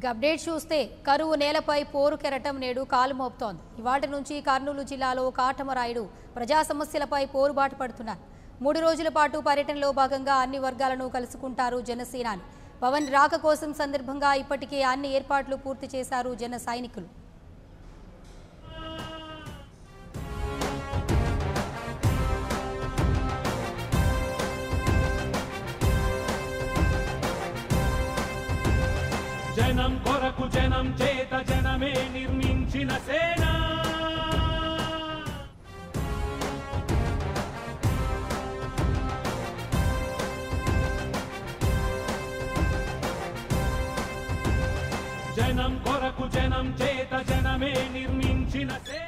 ఇక అప్డేట్ చూస్తే కరువు నేలపై పోరు కెరటం నేడు కాలు మోపుతోంది. ఇవాటి నుంచి కర్నూలు జిల్లాలో కాటమరాయుడు ప్రజా సమస్యలపై పోరుబాటు పడుతున్నారు. 3 రోజుల పాటు పర్యటనలో భాగంగా అన్ని వర్గాలను కలుసుకుంటారు జనసేనాని. పవన్ రాక కోసం సందర్భంగా ఇప్పటికే అన్ని ఏర్పాట్లు పూర్తి చేశారు జన సైనికులు. జనం కొరకు జనం చేత జనమే నిర్మించిన సేన జనం కొరకు జనం చేత జనమే నిర్మించిన సేన.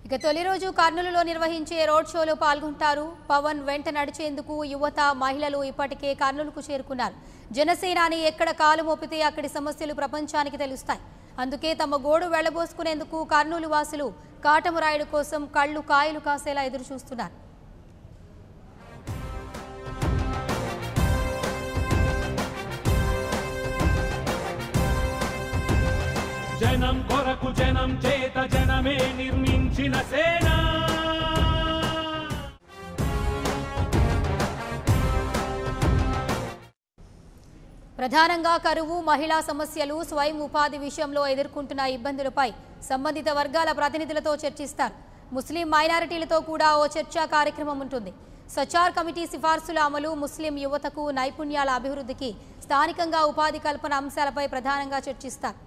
ఇక తొలి రోజు కర్నూలులో నిర్వహించే రోడ్ షోలో పాల్గొంటారు. పవన్ వెంట నడిచేందుకు యువత మహిళలు ఇప్పటికే కర్నూలుకు చేరుకున్నారు. జనసేనాని ఎక్కడ కాలు మోపితే అక్కడి సమస్యలు ప్రపంచానికి తెలుస్తాయి. అందుకే తమ గోడు వెళ్లబోసుకునేందుకు కర్నూలు వాసులు కాటమరాయుడు కోసం కళ్ళు కాయలు కాసేలా ఎదురు చూస్తున్నారు. జనం కొరకు జనం చేత జనమే నిర్మించిన సేన. ప్రధానంగా కరువు, మహిళా సమస్యలు, స్వయం ఉపాధి విషయంలో ఎదుర్కొంటున్న ఇబ్బందులపై సంబంధిత వర్గాల ప్రతినిధులతో చర్చిస్తారు. ముస్లిం మైనారిటీలతో కూడా ఓ చర్చా కార్యక్రమం ఉంటుంది. సచార్ కమిటీ సిఫార్సుల అమలు, ముస్లిం యువతకు నైపుణ్యాల అభివృద్ధికి, స్థానికంగా ఉపాధి కల్పన అంశాలపై ప్రధానంగా చర్చిస్తారు.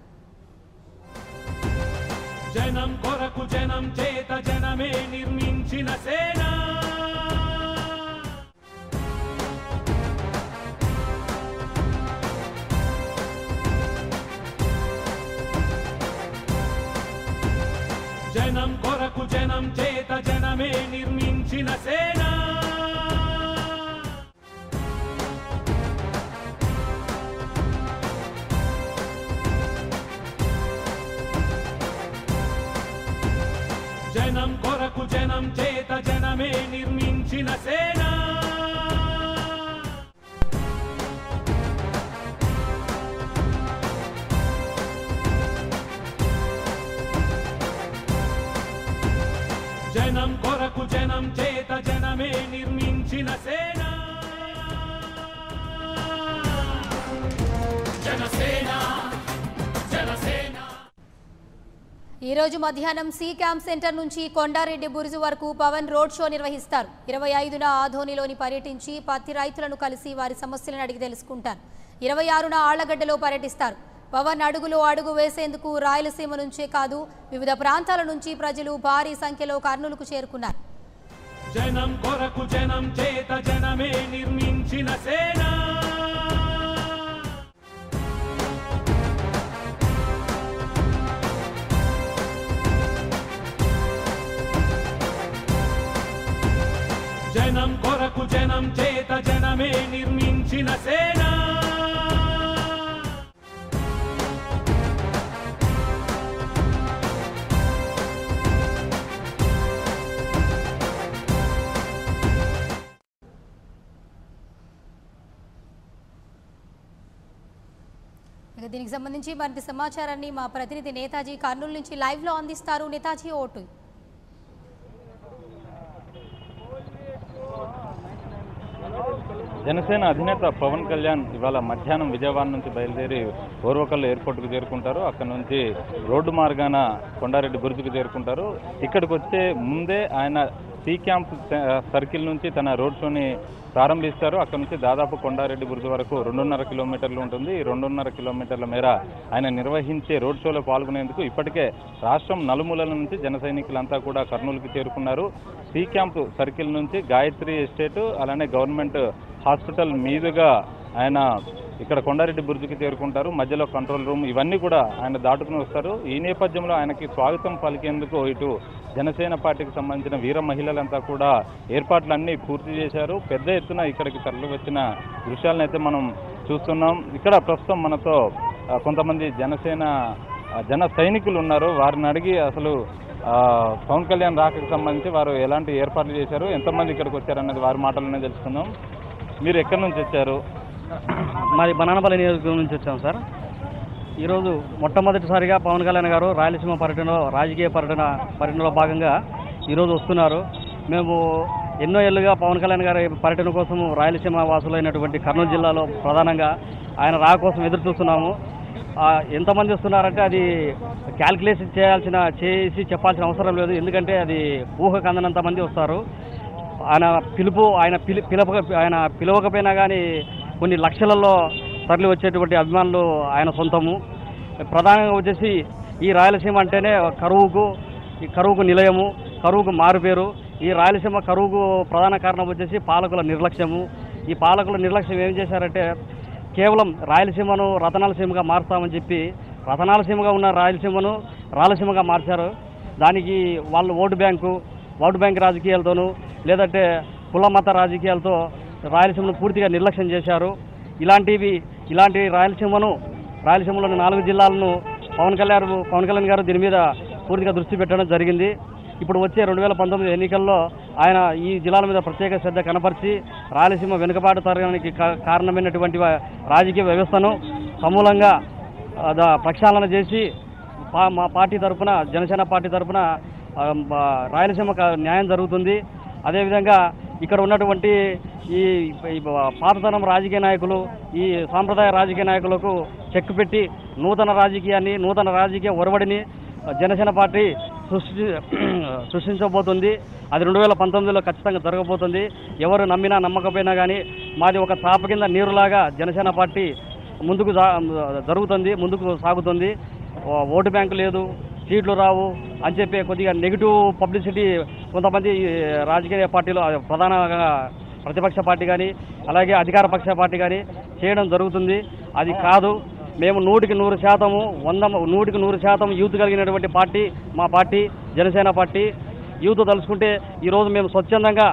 జనం కొరకు జనం చేత జనమే నిర్మించిన సేన. జనం కొరకు జనం చేత జనమే నిర్మించిన సేన. జనం కొరకు జనం చేత జనమే నిర్మించిన సేన. జనం కొరకు జనం చేత జనమే నిర్మించిన సేన. జనసేన జనసేన. ఈ రోజు మధ్యాహ్నం సి క్యాంప్ సెంటర్ నుంచి కొండారెడ్డి బురుజు వరకు పవన్ రోడ్ షో నిర్వహిస్తారు. 25న ఆధోనిలోని పర్యటించి పత్తి రైతులను కలిసి వారి సమస్యలను అడిగి తెలుసుకుంటారు. 26న ఆళ్లగడ్డలో పర్యటిస్తారు. పవన్ అడుగులో అడుగు వేసేందుకు రాయలసీమ నుంచే కాదు, వివిధ ప్రాంతాల నుంచి ప్రజలు భారీ సంఖ్యలో కర్నూలుకు చేరుకున్నారు. జనం కొరకు జనం చేత జనమే నిర్మించిన సేన. జనం కొరకు జనం చేత జనమే నిర్మించిన సేన. ఇక దీనికి సంబంధించి మరింత సమాచారాన్ని మా ప్రతినిధి నేతాజీ కర్నూలు నుంచి లైవ్ లో అందిస్తారు. నేతాజీ, ఓటు. జనసేన అధినేత పవన్ కళ్యాణ్ ఇవాళ మధ్యాహ్నం విజయవాడ నుంచి బయలుదేరి ఓర్వకల్ ఎయిర్పోర్ట్కు చేరుకుంటారు. అక్కడ నుంచి రోడ్డు మార్గాన కొండారెడ్డి బురుజుకు చేరుకుంటారు. ఇక్కడికి వచ్చే ముందే ఆయన సి క్యాంప్ సర్కిల్ నుంచి తన రోడ్ షోని ప్రారంభిస్తారు. అక్కడ నుంచి దాదాపు కొండారెడ్డి బురుజు వరకు 2.5 కిలోమీటర్లు ఉంటుంది. ఈ 2.5 కిలోమీటర్ల మేర ఆయన నిర్వహించే రోడ్ షోలో పాల్గొనేందుకు ఇప్పటికే రాష్ట్రం నలుమూలల నుంచి జన సైనికులంతా కూడా కర్నూలుకి చేరుకున్నారు. సి క్యాంప్ సర్కిల్ నుంచి గాయత్రి ఎస్టేటు, అలానే గవర్నమెంట్ హాస్పిటల్ మీదుగా ఆయన ఇక్కడ కొండారెడ్డి బురుజుకి చేరుకుంటారు. మధ్యలో కంట్రోల్ రూమ్ ఇవన్నీ కూడా ఆయన దాటుకుని వస్తారు. ఈ నేపథ్యంలో ఆయనకి స్వాగతం పలికేందుకు ఇటు జనసేన పార్టీకి సంబంధించిన వీర మహిళలంతా కూడా ఏర్పాట్లన్నీ పూర్తి చేశారు. పెద్ద ఎత్తున ఇక్కడికి తరలి వచ్చిన దృశ్యాలను అయితే మనం చూస్తున్నాం. ఇక్కడ ప్రస్తుతం మనతో కొంతమంది జన సైనికులు ఉన్నారు. వారిని అడిగి అసలు పవన్ కళ్యాణ్ రాకకు సంబంధించి వారు ఎలాంటి ఏర్పాట్లు చేశారు, ఎంతమంది ఇక్కడికి వచ్చారన్నది వారి మాటల్లోనే తెలుసుకుందాం. మీరు ఎక్కడి నుంచి వచ్చారు? మాది బనానపల్లి నియోజకవర్గం నుంచి వచ్చాం సార్. ఈరోజు మొట్టమొదటిసారిగా పవన్ కళ్యాణ్ గారు రాయలసీమ రాజకీయ పర్యటనలో భాగంగా ఈరోజు వస్తున్నారు. మేము ఎన్నో ఏళ్ళుగా పవన్ కళ్యాణ్ గారి పర్యటన కోసం రాయలసీమ వాసులైనటువంటి కర్నూలు జిల్లాలో ప్రధానంగా ఆయన రా కోసం ఎదురు చూస్తున్నాము. ఎంతమంది వస్తున్నారంటే అది క్యాల్కులేషన్ చేసి చెప్పాల్సిన అవసరం లేదు. ఎందుకంటే అది ఊహకు అందనంత మంది వస్తారు. ఆయన పిలవకపోయినా కానీ కొన్ని లక్షలలో తరలి వచ్చేటువంటి అభిమానులు ఆయన సొంతము. ప్రధానంగా వచ్చేసి ఈ రాయలసీమ అంటేనే కరువుకు నిలయము, కరువుకు మారుపేరు. ఈ రాయలసీమ కరువుకు ప్రధాన కారణం వచ్చేసి పాలకుల నిర్లక్ష్యము. ఈ పాలకుల నిర్లక్ష్యం ఏం చేశారంటే కేవలం రాయలసీమను రతనాలసీమగా మారుస్తామని చెప్పి రతనాలసీమగా ఉన్న రాయలసీమను రాయలసీమగా మార్చారు. దానికి వాళ్ళు ఓటు బ్యాంక్ రాజకీయాలతోనూ లేదంటే కుల మత రాజకీయాలతో రాయలసీమను పూర్తిగా నిర్లక్ష్యం చేశారు. ఇలాంటి రాయలసీమలోని 4 జిల్లాలను పవన్ కళ్యాణ్ గారు దీని మీద పూర్తిగా దృష్టి పెట్టడం జరిగింది. ఇప్పుడు వచ్చే 2019 ఎన్నికల్లో ఆయన ఈ జిల్లాల మీద ప్రత్యేక శ్రద్ధ కనపరిచి రాయలసీమ వెనుకబాటు తరగడానికి కారణమైనటువంటి రాజకీయ వ్యవస్థను సమూలంగా ప్రక్షాళన చేసి మా పార్టీ తరఫున, జనసేన పార్టీ తరఫున రాయలసీమకు న్యాయం జరుగుతుంది. అదేవిధంగా ఇక్కడ ఉన్నటువంటి ఈ పాతతరం రాజకీయ నాయకులు, ఈ సాంప్రదాయ రాజకీయ నాయకులకు చెక్ పెట్టి నూతన రాజకీయ ఒరవడిని జనసేన పార్టీ సృష్టించబోతుంది. అది 2019లో ఖచ్చితంగా జరగబోతుంది. ఎవరు నమ్మినా నమ్మకపోయినా కానీ మాది ఒక చాప కింద నీరులాగా జనసేన పార్టీ ముందుకు సాగుతుంది. ఓటు బ్యాంకు లేదు, సీట్లు రావు అని చెప్పి కొద్దిగా నెగిటివ్ పబ్లిసిటీ కొంతమంది రాజకీయ పార్టీలు, ప్రధానంగా ప్రతిపక్ష పార్టీ కానీ అలాగే అధికార పక్ష పార్టీ కానీ చేయడం జరుగుతుంది. అది కాదు. మేము 100% యూత్ కలిగినటువంటి పార్టీ మా పార్టీ జనసేన పార్టీ. యూత్ తలుచుకుంటే ఈరోజు మేము స్వచ్ఛందంగా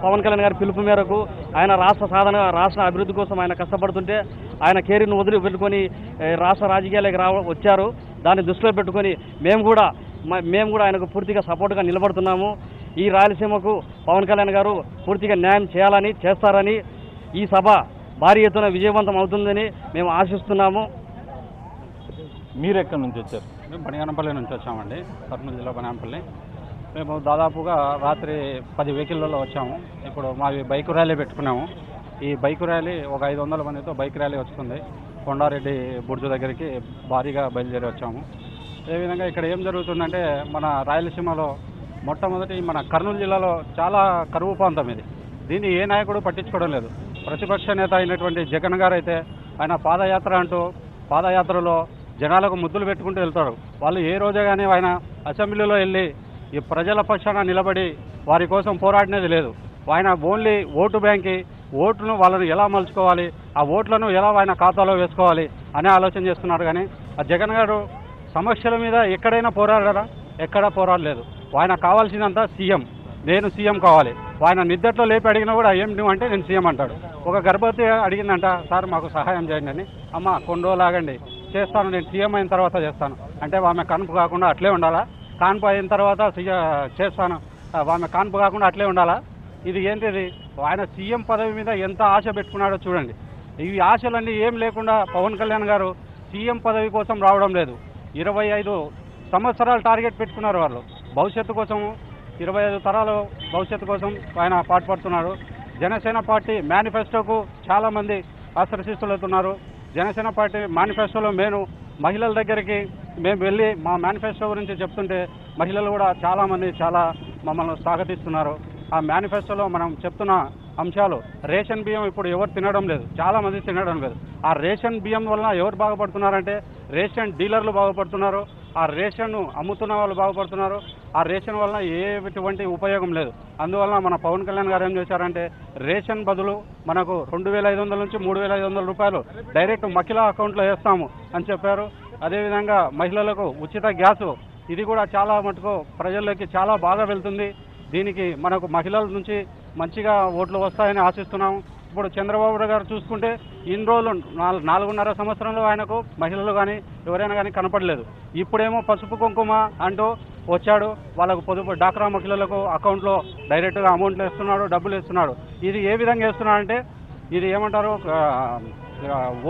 పవన్ కళ్యాణ్ గారి పిలుపు మేరకు ఆయన రాష్ట్ర అభివృద్ధి కోసం ఆయన కష్టపడుతుంటే ఆయన కెరీర్ను వదిలిపెట్టుకొని రాష్ట్ర రాజకీయాలకు వచ్చారు. దాన్ని దృష్టిలో పెట్టుకొని మేము కూడా ఆయనకు పూర్తిగా సపోర్ట్గా నిలబడుతున్నాము. ఈ రాయలసీమకు పవన్ కళ్యాణ్ గారు పూర్తిగా న్యాయం చేస్తారని ఈ సభ భారీ ఎత్తున విజయవంతం అవుతుందని మేము ఆశిస్తున్నాము. మీరు ఎక్కడి నుంచి వచ్చారు? మేము బనిగానపల్లి నుంచి వచ్చామండి, కర్నూలు జిల్లా బనిగానపల్లి. మేము దాదాపుగా రాత్రి 10 వెహికల్లో వచ్చాము. ఇప్పుడు మాది బైక్ ర్యాలీ పెట్టుకున్నాము. ఈ బైక్ ర్యాలీ ఒక 500 మందితో బైక్ ర్యాలీ వస్తుంది. కొండారెడ్డి బుర్జు దగ్గరికి భారీగా బయలుదేరి వచ్చాము. అదేవిధంగా ఇక్కడ ఏం జరుగుతుందంటే మన రాయలసీమలో మొట్టమొదటి మన కర్నూలు జిల్లాలో చాలా కరువు ప్రాంతం ఇది. దీన్ని ఏ నాయకుడు పట్టించుకోవడం లేదు. ప్రతిపక్ష నేత అయినటువంటి జగన్ గారు అయితే ఆయన పాదయాత్రలో జనాలకు ముద్దులు పెట్టుకుంటూ వెళ్తాడు. వాళ్ళు ఏ రోజే కానీ ఆయన అసెంబ్లీలో వెళ్ళి ఈ ప్రజల పక్షాన నిలబడి వారి కోసం పోరాడినది లేదు. ఆయన ఓన్లీ ఓటు బ్యాంకి ఓటును వాళ్ళను ఎలా మలుచుకోవాలి, ఆ ఓట్లను ఎలా ఆయన ఖాతాలో వేసుకోవాలి అనే ఆలోచన చేస్తున్నారు. కానీ ఆ జగన్ గారు సమస్యల మీద ఎక్కడైనా పోరాడారా? ఎక్కడా పోరాడలేదు. ఆయన కావాల్సినంత సీఎం, నేను సీఎం కావాలి. ఆయన నిద్దట్లో లేపి అడిగినా కూడా ఏం నువ్వు అంటే నేను సీఎం అంటాడు. ఒక గర్భవతి అడిగిందంట, సార్ మాకు సహాయం చేయండి అని. అమ్మ కొన్ని రోజులు ఆగండి, చేస్తాను, నేను సీఎం అయిన తర్వాత చేస్తాను అంటే ఆమె కాన్పు కాకుండా అట్లే ఉండాలా? కాన్పు అయిన తర్వాత చేస్తాను, ఆమె కాన్పు కాకుండా అట్లే ఉండాలా? ఇది ఏంటిది? ఆయన సీఎం పదవి మీద ఎంత ఆశ పెట్టుకున్నాడో చూడండి. ఈ ఆశలన్నీ ఏం లేకుండా పవన్ కళ్యాణ్ గారు సీఎం పదవి కోసం రావడం లేదు. 25 సంవత్సరాలు టార్గెట్ పెట్టుకున్నారు వాళ్ళు భవిష్యత్తు కోసము. 25 తరాల భవిష్యత్తు కోసం ఆయన పాటుపడుతున్నారు. జనసేన పార్టీ మేనిఫెస్టోకు చాలామంది ఆశ్రయిస్తున్నారు. జనసేన పార్టీ మేనిఫెస్టోలో మహిళల దగ్గరికి మేము వెళ్ళి మా మేనిఫెస్టో గురించి చెప్తుంటే మహిళలు కూడా చాలామంది మమ్మల్ని స్వాగతిస్తున్నారు. ఆ మేనిఫెస్టోలో మనం చెప్తున్న అంశాలు, రేషన్ బియ్యం ఇప్పుడు ఎవరు తినడం లేదు, చాలామంది తినడం లేదు. ఆ రేషన్ బియ్యం వలన ఎవరు బాగుపడుతున్నారంటే రేషన్ డీలర్లు బాగుపడుతున్నారు, ఆ రేషన్ అమ్ముతున్న వాళ్ళు బాగుపడుతున్నారు. ఆ రేషన్ వలన ఎటువంటి ఉపయోగం లేదు. అందువలన మన పవన్ కళ్యాణ్ గారు ఏం చేశారంటే రేషన్ బదులు మనకు 2500 నుంచి 3500 రూపాయలు డైరెక్ట్ మహిళా అకౌంట్లో వేస్తాము అని చెప్పారు. అదేవిధంగా మహిళలకు ఉచిత గ్యాసు, ఇది కూడా చాలా మటుకు ప్రజల్లోకి చాలా బాగా వెళ్తుంది. దీనికి మనకు మహిళల నుంచి మంచిగా ఓట్లు వస్తాయని ఆశిస్తున్నాము. ఇప్పుడు చంద్రబాబు గారు చూసుకుంటే ఇన్ని రోజులు 4.5 సంవత్సరంలో ఆయనకు మహిళలు కానీ ఎవరైనా కానీ కనపడలేదు. ఇప్పుడేమో పసుపు కుంకుమ అంటూ వచ్చాడు. వాళ్ళకు పొదుపు డాక్రా మహిళలకు అకౌంట్లో డైరెక్ట్గా అమౌంట్లు వేస్తున్నాడు, డబ్బులు వేస్తున్నాడు. ఇది ఏ విధంగా వేస్తున్నాడంటే ఇది ఏమంటారు,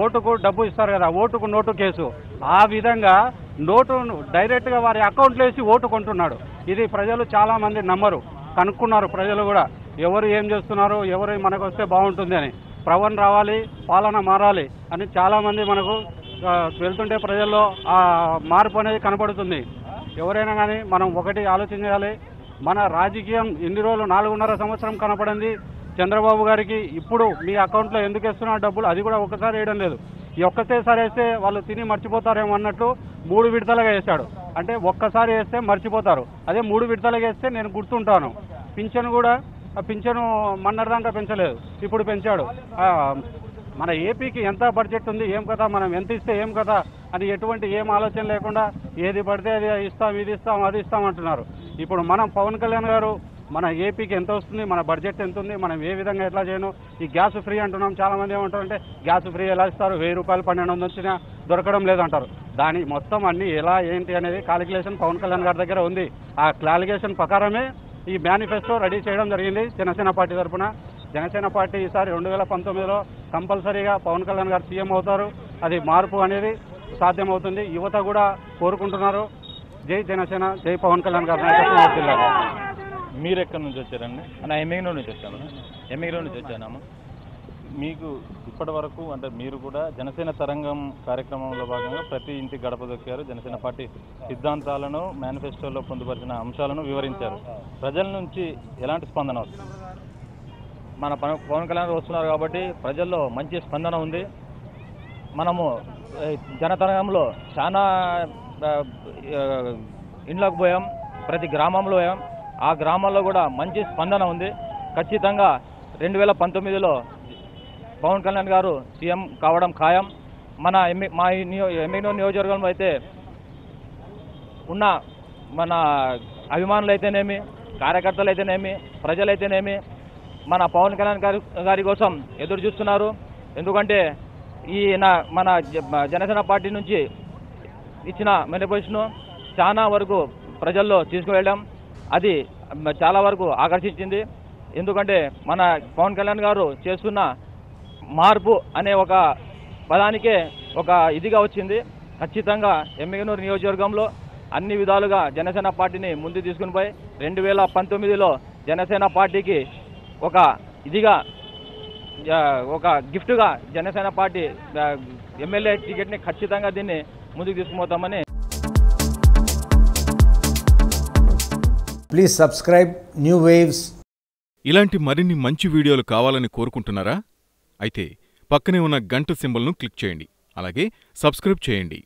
ఓటుకు డబ్బు ఇస్తారు కదా, ఓటుకు నోటు కేసు, ఆ విధంగా నోటు డైరెక్ట్గా వారి అకౌంట్లో వేసి ఓటు కొంటున్నాడు. ఇది ప్రజలు చాలామంది నమ్మరు, కనుక్కున్నారు ప్రజలు కూడా ఎవరు ఏం చేస్తున్నారు, ఎవరు మనకు వస్తే బాగుంటుంది అని. పవన్ రావాలి, పాలన మారాలి అని చాలామంది మనకు వెళ్తుంటే ప్రజల్లో ఆ మార్పు అనేది కనపడుతుంది. ఎవరైనా కానీ మనం ఒకటి ఆలోచించాలి, మన రాజకీయం ఇన్ని రోజులు 4.5 సంవత్సరం కనపడింది చంద్రబాబు గారికి. ఇప్పుడు మీ అకౌంట్లో ఎందుకు వేస్తున్నారు డబ్బులు, అది కూడా ఒక్కసారి వేయడం లేదు. ఈ ఒక్కసారి వేస్తే వాళ్ళు తిని మర్చిపోతారేమో అన్నట్టు 3 విడతలుగా వేశాడు. అంటే ఒక్కసారి వేస్తే మర్చిపోతారు, అదే 3 విడతలుగా వేస్తే నేను గుర్తుంటాను. పింఛను కూడా, ఆ పింఛను మొన్నటిదాకా పెంచలేదు, ఇప్పుడు పెంచాడు. మన ఏపీకి ఎంత బడ్జెట్ ఉంది, ఏం కదా, మనం ఎంత ఇస్తే ఏం కదా అని ఎటువంటి ఏం ఆలోచన లేకుండా ఏది పడితే అది ఇస్తాం, ఇది ఇస్తాం, అది ఇస్తాం అంటున్నారు. ఇప్పుడు మనం పవన్ కళ్యాణ్ గారు మన ఏపీకి ఎంత వస్తుంది, మన బడ్జెట్ ఎంత ఉంది, మనం ఏ విధంగా ఎట్లా చేయను, ఈ గ్యాస్ ఫ్రీ అంటున్నాం. చాలామంది ఏమంటారంటే గ్యాస్ ఫ్రీ ఎలా ఇస్తారు, 1000 రూపాయలు 1200 వచ్చినా దొరకడం లేదంటారు. దాని మొత్తం అన్ని ఎలా ఏంటి అనేది కాలిక్యులేషన్ పవన్ కళ్యాణ్ గారి దగ్గర ఉంది. ఆ క్యాలిక్యులేషన్ ప్రకారమే ఈ మేనిఫెస్టో రెడీ చేయడం జరిగింది జనసేన పార్టీ తరఫున. జనసేన పార్టీ ఈసారి 2019లో కంపల్సరీగా పవన్ కళ్యాణ్ గారు సీఎం అవుతారు. అది మార్పు అనేది సాధ్యమవుతుంది, యువత కూడా కోరుకుంటున్నారు. జై జనసేన, జై పవన్ కళ్యాణ్ గారి నాయకత్వం జిల్లాలో. మీరు ఎక్కడి నుంచి వచ్చారండి? నా ఎమ్మిగనూరు నుంచి వచ్చాను. ఎమ్మిగనూరు నుంచి వచ్చానమ్మా. మీకు ఇప్పటి వరకు అంటే మీరు కూడా జనసేన తరంగం కార్యక్రమంలో భాగంగా ప్రతి ఇంటి గడప దొక్కారు, జనసేన పార్టీ సిద్ధాంతాలను మేనిఫెస్టోలో పొందుపరిచిన అంశాలను వివరించారు. ప్రజల నుంచి ఎలాంటి స్పందన వస్తుంది? మన పవన్ కళ్యాణ్ వస్తున్నారు కాబట్టి ప్రజల్లో మంచి స్పందన ఉంది. మనము జనతరంగంలో చాలా ఇండ్లకు పోయాం, ప్రతి గ్రామంలో పోయాం, ఆ గ్రామాల్లో కూడా మంచి స్పందన ఉంది. ఖచ్చితంగా 2019లో పవన్ కళ్యాణ్ గారు సీఎం కావడం ఖాయం. మా ఎమ్మిగనూరు నియోజకవర్గంలో అయితే ఉన్న మన అభిమానులు అయితేనేమి, కార్యకర్తలు అయితేనేమి, ప్రజలైతేనేమి మన పవన్ కళ్యాణ్ గారి కోసం ఎదురు చూస్తున్నారు. ఎందుకంటే మన జనసేన పార్టీ నుంచి ఇచ్చిన మేనిఫెస్టోను చాలా వరకు ప్రజల్లో తీసుకువెళ్ళాం. అది చాలా వరకు ఆకర్షించింది. ఎందుకంటే మన పవన్ కళ్యాణ్ గారు చేస్తున్న మార్పు అనే ఒక పదానికే ఒక ఇదిగా వచ్చింది. ఖచ్చితంగా ఎమ్మిగనూరు నియోజకవర్గంలో అన్ని విధాలుగా జనసేన పార్టీని ముందు తీసుకుని పోయి 2019లో జనసేన పార్టీకి ఒక ఇదిగా ఒక గిఫ్ట్గా జనసేన పార్టీ ఎమ్మెల్యే టికెట్ని ఖచ్చితంగా దీన్ని ముందుకు తీసుకుపోతామని. Please subscribe new waves. ఇలాంటి మరిన్ని మంచి వీడియోలు కావాలని కోరుకుంటున్నారా? అయితే పక్కనే ఉన్న గంట సింబల్ను క్లిక్ చేయండి. అలాగే సబ్స్క్రైబ్ చేయండి.